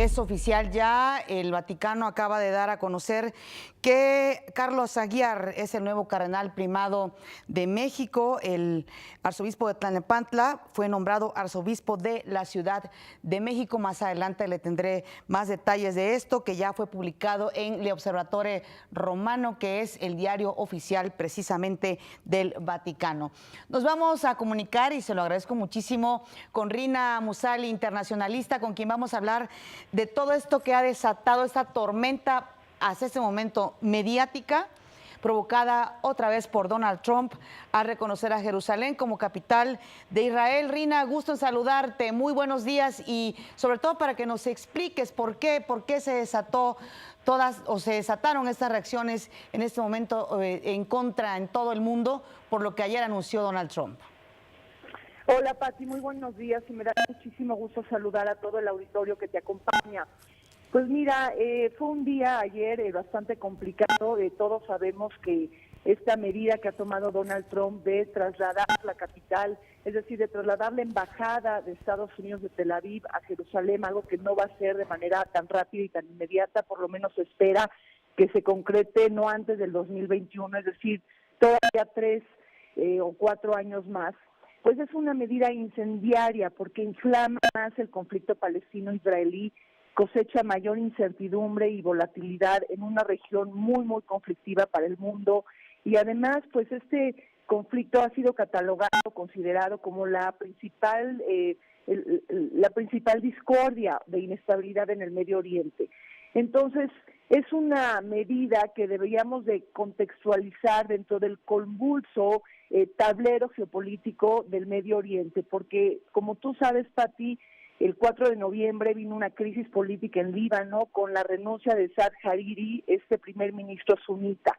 Es oficial ya, el Vaticano acaba de dar a conocer que Carlos Aguiar es el nuevo cardenal primado de México. El arzobispo de Tlalnepantla fue nombrado arzobispo de la Ciudad de México. Más adelante le tendré más detalles de esto, que ya fue publicado en Le Observatore Romano, que es el diario oficial precisamente del Vaticano. Nos vamos a comunicar, y se lo agradezco muchísimo, con Rina Musali, internacionalista, con quien vamos a hablar de todo esto que ha desatado esta tormenta hasta este momento mediática, provocada otra vez por Donald Trump al reconocer a Jerusalén como capital de Israel. Rina, gusto en saludarte, muy buenos días, y sobre todo para que nos expliques por qué se desató se desataron estas reacciones en este momento en contra en todo el mundo por lo que ayer anunció Donald Trump. Hola Pati, muy buenos días, y me da muchísimo gusto saludar a todo el auditorio que te acompaña. Pues mira, fue un día ayer bastante complicado. Todos sabemos que esta medida que ha tomado Donald Trump de trasladar la capital, es decir, de trasladar la embajada de Estados Unidos de Tel Aviv a Jerusalén, algo que no va a ser de manera tan rápida y tan inmediata, por lo menos se espera que se concrete no antes del 2021, es decir, todavía 3 o 4 años más. Pues es una medida incendiaria porque inflama más el conflicto palestino-israelí, cosecha mayor incertidumbre y volatilidad en una región muy, muy conflictiva para el mundo, y además, pues este conflicto ha sido catalogado, considerado como la principal discordia de inestabilidad en el Medio Oriente. Entonces, es una medida que deberíamos de contextualizar dentro del convulso tablero geopolítico del Medio Oriente, porque como tú sabes, Pati, el 4 de noviembre vino una crisis política en Líbano con la renuncia de Saad Hariri, este primer ministro sunita.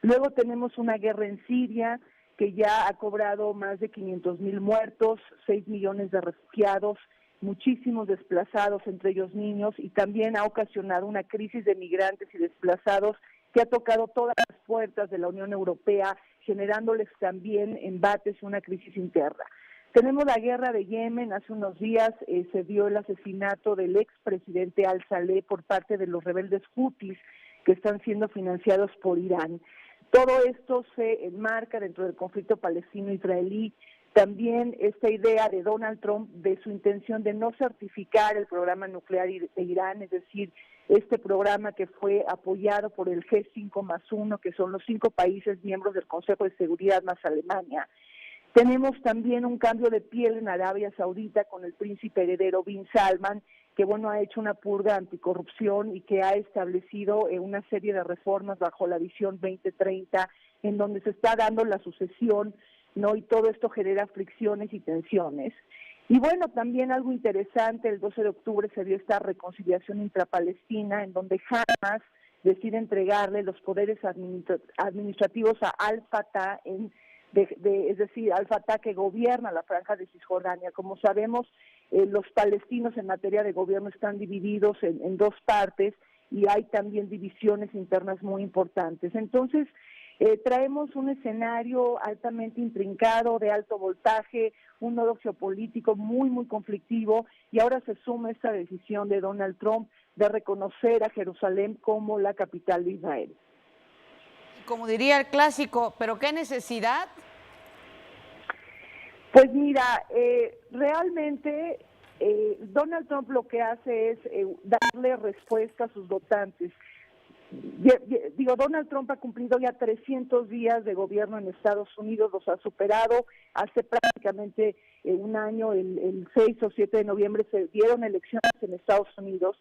Luego tenemos una guerra en Siria que ya ha cobrado más de 500,000 muertos, 6 millones de refugiados, muchísimos desplazados, entre ellos niños, y también ha ocasionado una crisis de migrantes y desplazados que ha tocado todas las puertas de la Unión Europea, generándoles también embates y una crisis interna. Tenemos la guerra de Yemen. Hace unos días se dio el asesinato del expresidente Al-Saleh por parte de los rebeldes hutis que están siendo financiados por Irán. Todo esto se enmarca dentro del conflicto palestino-israelí. También esta idea de Donald Trump de su intención de no certificar el programa nuclear de Irán, es decir, este programa que fue apoyado por el G5+1, que son los 5 países miembros del Consejo de Seguridad más Alemania. Tenemos también un cambio de piel en Arabia Saudita con el príncipe heredero Bin Salman, que ha hecho una purga anticorrupción y que ha establecido una serie de reformas bajo la visión 2030, en donde se está dando la sucesión, ¿no? Y todo esto genera fricciones y tensiones. Y también algo interesante, el 12 de octubre se dio esta reconciliación intrapalestina, en donde Hamas decide entregarle los poderes administrativos a Al-Fatah, es decir, Al-Fatah, que gobierna la franja de Cisjordania. Como sabemos, los palestinos en materia de gobierno están divididos en 2 partes, y hay también divisiones internas muy importantes. Entonces, traemos un escenario altamente intrincado, de alto voltaje, un nodo geopolítico muy, muy conflictivo, y ahora se suma esta decisión de Donald Trump de reconocer a Jerusalén como la capital de Israel. Como diría el clásico, ¿pero qué necesidad? Pues mira, realmente Donald Trump lo que hace es darle respuesta a sus votantes. Donald Trump ha cumplido ya 300 días de gobierno en Estados Unidos, los ha superado. Hace prácticamente un año, el 6 o 7 de noviembre, se dieron elecciones en Estados Unidos,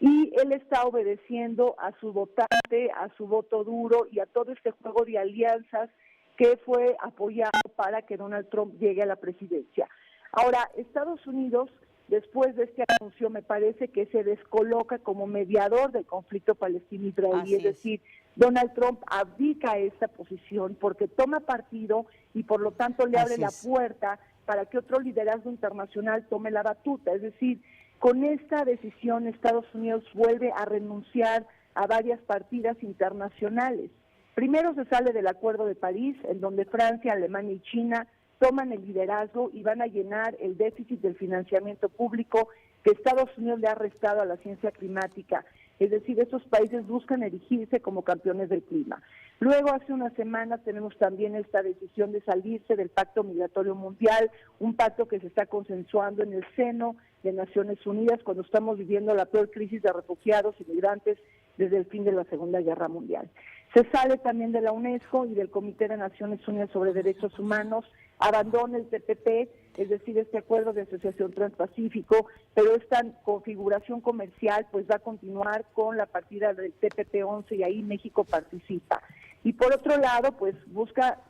y él está obedeciendo a su votante, a su voto duro y a todo este juego de alianzas que fue apoyado para que Donald Trump llegue a la presidencia. Ahora, Estados Unidos, después de este anuncio, me parece que se descoloca como mediador del conflicto palestino-israelí, es decir, Donald Trump abdica esta posición porque toma partido y por lo tanto le abre la puerta para que otro liderazgo internacional tome la batuta. Es decir, con esta decisión Estados Unidos vuelve a renunciar a varias partidas internacionales. Primero se sale del Acuerdo de París, en donde Francia, Alemania y China toman el liderazgo y van a llenar el déficit del financiamiento público que Estados Unidos le ha restado a la ciencia climática. Es decir, estos países buscan erigirse como campeones del clima. Luego, hace unas semanas, tenemos también esta decisión de salirse del Pacto Migratorio Mundial, un pacto que se está consensuando en el seno de Naciones Unidas cuando estamos viviendo la peor crisis de refugiados y migrantes desde el fin de la Segunda Guerra Mundial. Se sale también de la UNESCO y del Comité de Naciones Unidas sobre Derechos Humanos, abandona el TPP, es decir, este acuerdo de asociación transpacífico, pero esta configuración comercial pues va a continuar con la partida del TPP-11 y ahí México participa. Y por otro lado, pues busca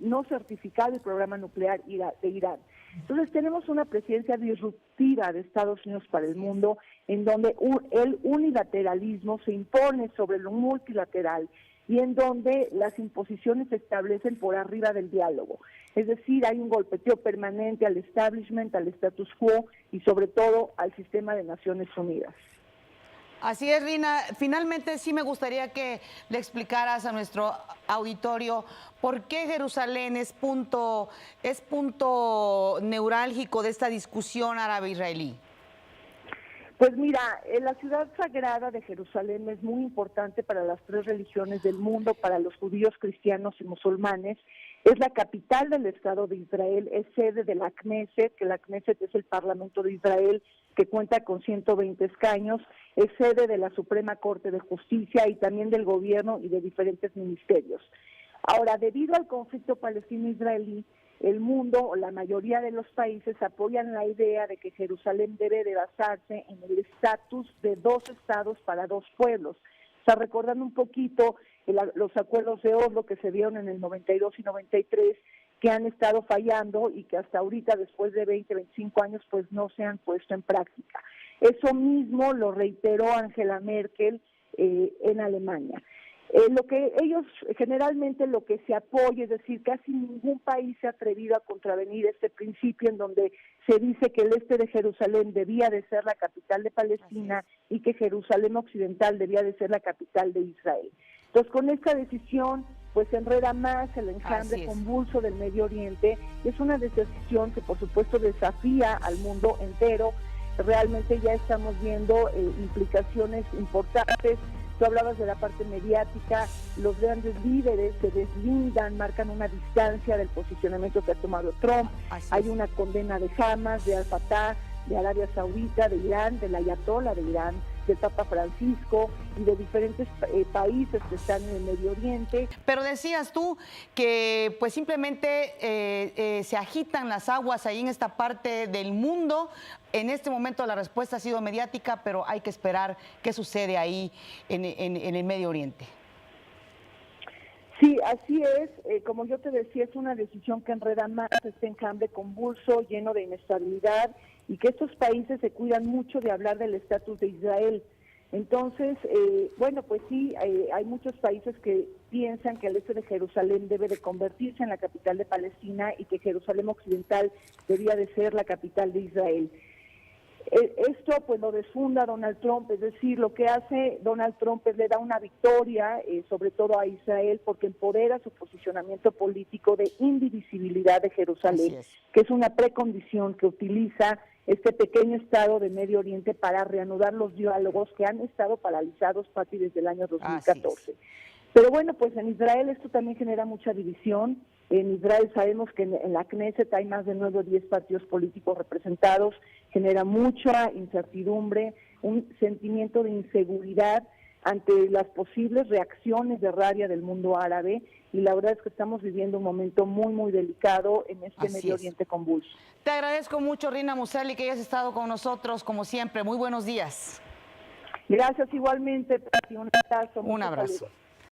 no certificar el programa nuclear de Irán. Entonces tenemos una presidencia disruptiva de Estados Unidos para el mundo, en donde el unilateralismo se impone sobre lo multilateral y en donde las imposiciones se establecen por arriba del diálogo. Es decir, hay un golpeteo permanente al establishment, al status quo y sobre todo al sistema de Naciones Unidas. Así es, Rina. Finalmente sí me gustaría que le explicaras a nuestro auditorio por qué Jerusalén es punto neurálgico de esta discusión árabe-israelí. Pues mira, la ciudad sagrada de Jerusalén es muy importante para las tres religiones del mundo, para los judíos, cristianos y musulmanes. Es la capital del Estado de Israel, es sede de la Knesset, que la Knesset es el Parlamento de Israel, que cuenta con 120 escaños, es sede de la Suprema Corte de Justicia y también del gobierno y de diferentes ministerios. Ahora, debido al conflicto palestino-israelí, el mundo o la mayoría de los países apoyan la idea de que Jerusalén debe de basarse en el estatus de dos estados para dos pueblos. O sea, recordando un poquito los acuerdos de Oslo que se dieron en el 92 y 93, que han estado fallando y que hasta ahorita, después de 20, 25 años, pues no se han puesto en práctica. Eso mismo lo reiteró Angela Merkel en Alemania. Lo que ellos, generalmente lo que se apoya, es decir, casi ningún país se ha atrevido a contravenir este principio en donde se dice que el este de Jerusalén debía de ser la capital de Palestina y que Jerusalén occidental debía de ser la capital de Israel. Entonces, con esta decisión, pues se enreda más el enjambre convulso del Medio Oriente. Es una decisión que, por supuesto, desafía al mundo entero. Realmente ya estamos viendo implicaciones importantes. Tú hablabas de la parte mediática, los grandes líderes se deslindan, marcan una distancia del posicionamiento que ha tomado Trump. Hay una condena de Hamas, de Al-Fatah, de Arabia Saudita, de Irán, del Ayatollah de Irán, del Papa Francisco y de diferentes países que están en el Medio Oriente. Pero decías tú que pues simplemente se agitan las aguas ahí en esta parte del mundo. En este momento la respuesta ha sido mediática, pero hay que esperar qué sucede ahí en el Medio Oriente. Sí, así es. Como yo te decía, es una decisión que enreda más este enjambre convulso, lleno de inestabilidad, y que estos países se cuidan mucho de hablar del estatus de Israel. Entonces, bueno, pues sí, hay muchos países que piensan que el este de Jerusalén debe de convertirse en la capital de Palestina y que Jerusalén occidental debía de ser la capital de Israel. Esto pues lo desfunda Donald Trump, es decir, lo que hace Donald Trump es le da una victoria, sobre todo a Israel, porque empodera su posicionamiento político de indivisibilidad de Jerusalén, que es una precondición que utiliza este pequeño estado de Medio Oriente para reanudar los diálogos que han estado paralizados desde el año 2014. Pero bueno, pues en Israel esto también genera mucha división. En Israel sabemos que en la Knesset hay más de 9 o 10 partidos políticos representados, genera mucha incertidumbre, un sentimiento de inseguridad ante las posibles reacciones de rabia del mundo árabe, y la verdad es que estamos viviendo un momento muy, muy delicado en este Medio Oriente convulso. Te agradezco mucho, Rina Musali, que hayas estado con nosotros, como siempre. Muy buenos días. Gracias igualmente, Pati. Un abrazo. Un abrazo. Saludos.